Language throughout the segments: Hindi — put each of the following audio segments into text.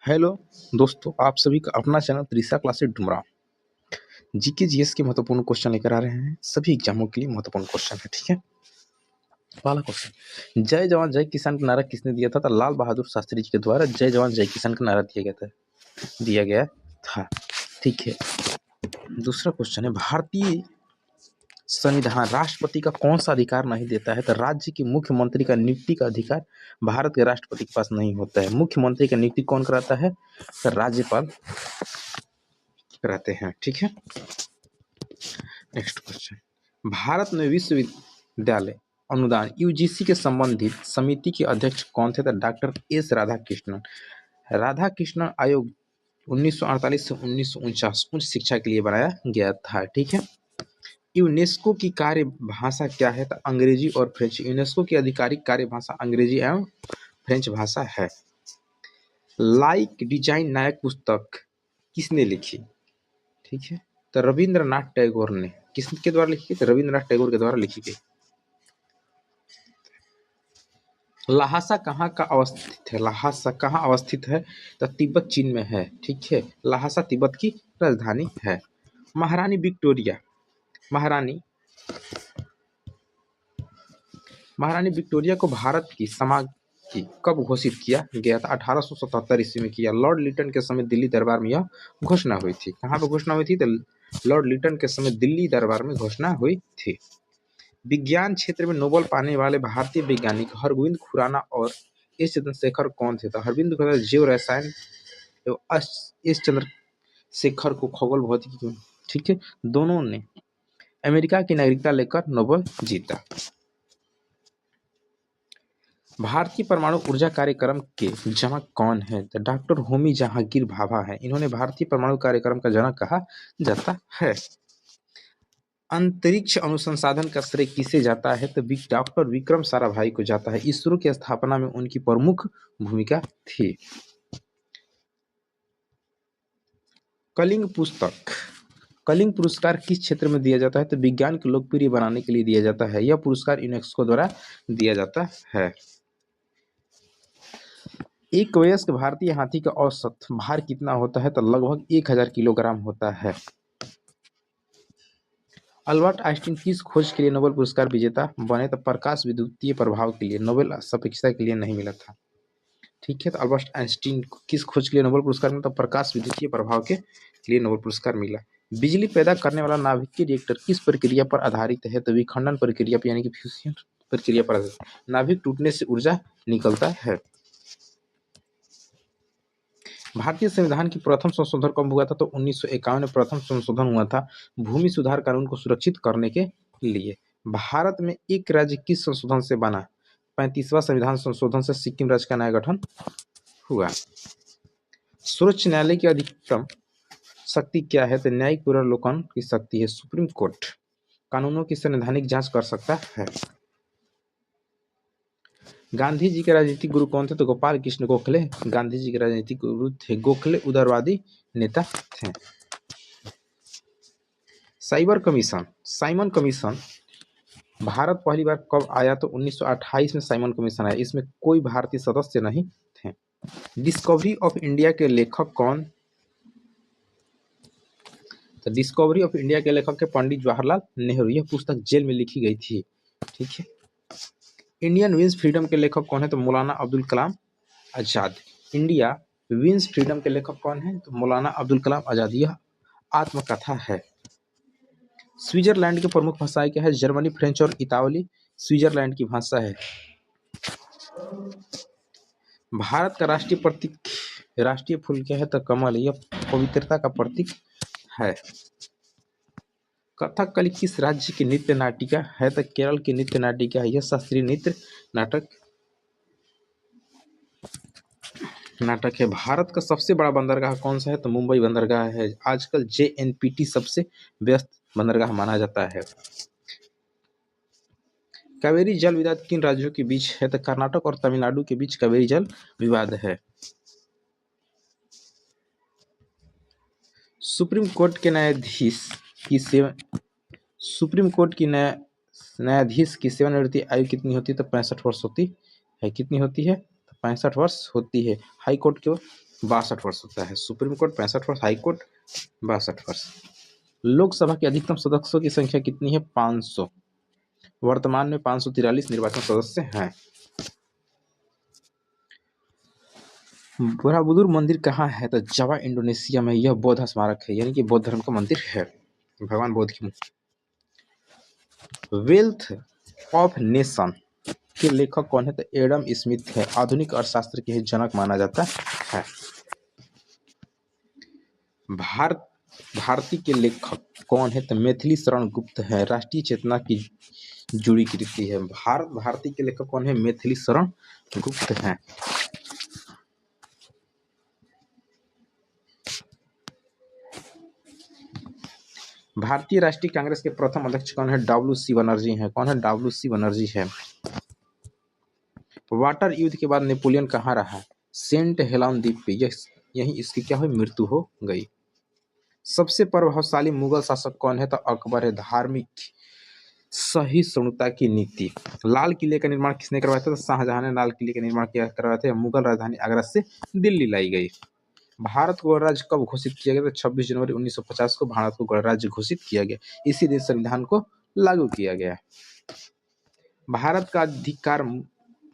हेलो दोस्तों, आप सभी का अपना channel Trisha classes Dumra GK GS के महत्वपूर्ण क्वेश्चन लेकर आ रहे हैं। सभी एग्जामों के लिए महत्वपूर्ण क्वेश्चन है। ठीक है, पहला क्वेश्चन, जय जवान जय किसान का नारा किसने दिया था? तो लाल बहादुर शास्त्री जी के द्वारा जय जवान जय किसान का नारा दिया गया था। ठीक है, दूसरा क्वेश्चन है, भारतीय संविधान राष्ट्रपति का कौन सा अधिकार नहीं देता है? तो राज्य के मुख्यमंत्री का नियुक्ति का अधिकार भारत के राष्ट्रपति के पास नहीं होता है। मुख्यमंत्री का नियुक्ति कौन कराता है? तो राज्यपाल कराते हैं। ठीक है, नेक्स्ट क्वेश्चन, भारत में विश्वविद्यालय अनुदान यूजीसी के संबंधित समिति के अध्यक्ष कौन थे? तो डॉक्टर एस राधाकृष्णन। राधाकृष्णन आयोग 1948 से 1949 उच्च शिक्षा के लिए बनाया गया था। ठीक है, यूनेस्को की कार्य भाषा क्या है? तो अंग्रेजी और फ्रेंच। यूनेस्को की आधिकारिक कार्य भाषा अंग्रेजी एवं फ्रेंच भाषा है। लाइक डिजाइन नायक पुस्तक किसने लिखी? ठीक है, तो रविंद्रनाथ टैगोर ने। किसके द्वारा लिखी गई? तो रविंद्रनाथ टैगोर के द्वारा लिखी गई। लहासा कहाँ का अवस्थित है? लहासा कहाँ अवस्थित है? तो तिब्बत चीन में है। ठीक है, लहासा तिब्बत की राजधानी है। महारानी विक्टोरिया महारानी विक्टोरिया को भारत की की कब घोषित किया गया था? 1877 ईस्वी में किया। लॉर्ड लिटन के समय दिल्ली दरबार में यह घोषणा हुई थी। कहाँ पर घोषणा हुई थी? तो लॉर्ड लिटन के समय दिल्ली दरबार में घोषणा हुई थी। विज्ञान क्षेत्र में नोबेल पाने वाले भारतीय वैज्ञानिक हरगोविंद खुराना और एस चंद्रशेखर कौन थे? तो हरगोविंद खुराना जीव रसायन एवं एस चंद्रशेखर को खगोल भौतिकी। ठीक है, दोनों ने अमेरिका की नागरिकता लेकर नोबेल जीता। भारतीय परमाणु ऊर्जा कार्यक्रम के जनक कौन है? तो डॉक्टर होमी जहांगीर भाभा है। इन्होंने भारतीय परमाणु कार्यक्रम का जनक कहा जाता है। अंतरिक्ष अनुसंधान का श्रेय किसे जाता है? तो डॉक्टर विक्रम साराभाई को जाता है। इसरो की स्थापना में उनकी प्रमुख भूमिका थी। कलिंग पुरस्कार किस क्षेत्र में दिया जाता है? तो विज्ञान को लोकप्रिय बनाने के लिए दिया जाता है। यह पुरस्कार यूनेस्को द्वारा दिया जाता है। एक वयस्क भारतीय हाथी का औसत भार कितना होता है? तो लगभग 1000 किलोग्राम होता है। अल्बर्ट आइंस्टीन किस खोज के लिए नोबेल पुरस्कार विजेता बने? तो प्रकाश विद्युतीय प्रभाव के लिए। नोबेल सापेक्षता के लिए नहीं मिला था। ठीक है, तो अल्बर्ट आइंस्टीन को किस खोज के लिए नोबेल पुरस्कार मिला? तो प्रकाश विद्युतीय प्रभाव के लिए नोबेल पुरस्कार मिला। बिजली पैदा करने वाला नाभिकीय रिएक्टर किस प्रक्रिया पर आधारित है? तो विखंडन प्रक्रिया पर, यानी कि फ्यूजन प्रक्रिया पर आधारित। नाभिक टूटने से ऊर्जा निकलता है। भारतीय संविधान की प्रथम संशोधन कब हुआ था? तो 1951 में प्रथम संशोधन हुआ था भूमि सुधार कानून को सुरक्षित करने के लिए। भारत में एक राज्य किस संशोधन से बना? 35वां संविधान संशोधन से सिक्किम राज्य का नया गठन हुआ। सर्वोच्च न्यायालय की अधिकतम शक्ति क्या है? तो न्यायिक पुनर्विलोकन की शक्ति है। सुप्रीम कोर्ट कानूनों की संवैधानिक जांच कर सकता है। गांधी जी के राजनीतिक गुरु कौन थे? तो गोपाल कृष्ण गोखले गांधी जी के राजनीतिक गुरु थे। गोखले उदारवादी नेता थे। साइमन कमीशन भारत पहली बार कब आया? तो 1928 में साइमन कमीशन आया। इसमें कोई भारतीय सदस्य नहीं थे। डिस्कवरी ऑफ इंडिया के लेखक कौन? तो डिस्कवरी ऑफ इंडिया के लेखक के पंडित जवाहरलाल नेहरू। यह पुस्तक जेल में लिखी गई थी। ठीक है, इंडियन विंस फ्रीडम के लेखक कौन है? तो मौलाना Abdul Kalam Azad. India wins freedom के लेखक कौन है? तो मौलाना अब्दुल कलाम आजाद। यह आत्मकथा है। स्विट्जरलैंड की प्रमुख भाषाएं क्या है? जर्मनी, फ्रेंच और इतालवी स्विट्जरलैंड की भाषा है। भारत का राष्ट्रीय फूल क्या है? तो कमल। यह पवित्रता का प्रतीक है। कथकली किस राज्य की नृत्य नाटिका है? तो केरल की नृत्य नाटिका है। यह शास्त्रीय नृत्य नाटक है। भारत का सबसे बड़ा बंदरगाह कौन सा है? तो मुंबई बंदरगाह है। आजकल JNPT सबसे व्यस्त बंदरगाह माना जाता है। कावेरी जल विवाद किन राज्यों के बीच है? तो कर्नाटक और तमिलनाडु के बीच कावेरी जल विवाद है। सुप्रीम कोर्ट के न्यायाधीश की सेवानिवृत्ति आयु कितनी होती है? तो 65 वर्ष होती है। कितनी होती है? तो 65 वर्ष होती है। हाई कोर्ट के 62 वर्ष होता है। सुप्रीम कोर्ट 65 वर्ष, हाई कोर्ट 62 वर्ष। लोकसभा के अधिकतम सदस्यों की संख्या कितनी है? 500। वर्तमान में 543 निर्वाचन सदस्य हैं। बरोबुदुर मंदिर कहाँ है? तो जावा इंडोनेशिया में यह बौद्ध स्मारक है, यानी कि बौद्ध धर्म का मंदिर है, भगवान बुद्ध की। वेल्थ ऑफ नेशन के लेखक कौन है? तो एडम स्मिथ है, आधुनिक अर्थशास्त्र के जनक माना जाता है। भारती के लेखक कौन है? तो मैथिली शरण गुप्त है, राष्ट्रीय चेतना की जुड़ी कृति है। भारती के लेखक कौन है? मैथिली शरण गुप्त है। भारतीय राष्ट्रीय कांग्रेस के प्रथम अध्यक्ष कौन है? डब्ल्यू.सी. बनर्जी है। कौन है? डब्ल्यू.सी. बनर्जी है। वाटर युद्ध के बाद नेपोलियन कहाँ रहा? सेंट हेलेना द्वीप पे। यही इसकी क्या हुई? मृत्यु हो गई। सबसे प्रभावशाली मुगल शासक कौन है? तो अकबर है। धार्मिक सहिष्णुता की नीति। लाल किले का निर्माण किसने करवाया था? तो शाहजहां ने लाल किले का निर्माण करवाया था। मुगल राजधानी आगरा से दिल्ली लाई गई। भारत को गणराज्य कब घोषित किया गया? तो 26 जनवरी 1950 को भारत को गणराज्य घोषित किया गया। इसी दिन संविधान को लागू किया गया। भारत का अधिकार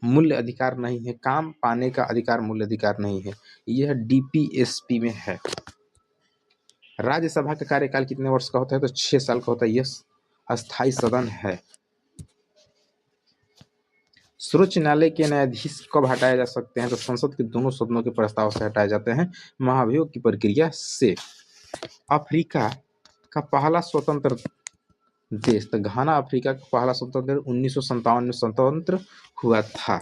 मूल्य अधिकार नहीं है, काम पाने का अधिकार मूल्य अधिकार नहीं है, यह डीपीएसपी में है। राज्यसभा का कार्यकाल कितने वर्ष का होता है? तो 6 साल का होता है। यह अस्थायी सदन है। सर्वोच्च न्यायालय के न्यायाधीश कब हटाए जा सकते हैं? तो संसद के दोनों सदनों के प्रस्ताव से हटाए जाते हैं, महाभियोग की प्रक्रिया से। अफ्रीका का पहला स्वतंत्र देश? तो घाना अफ्रीका का पहला स्वतंत्र 1957 में स्वतंत्र हुआ था।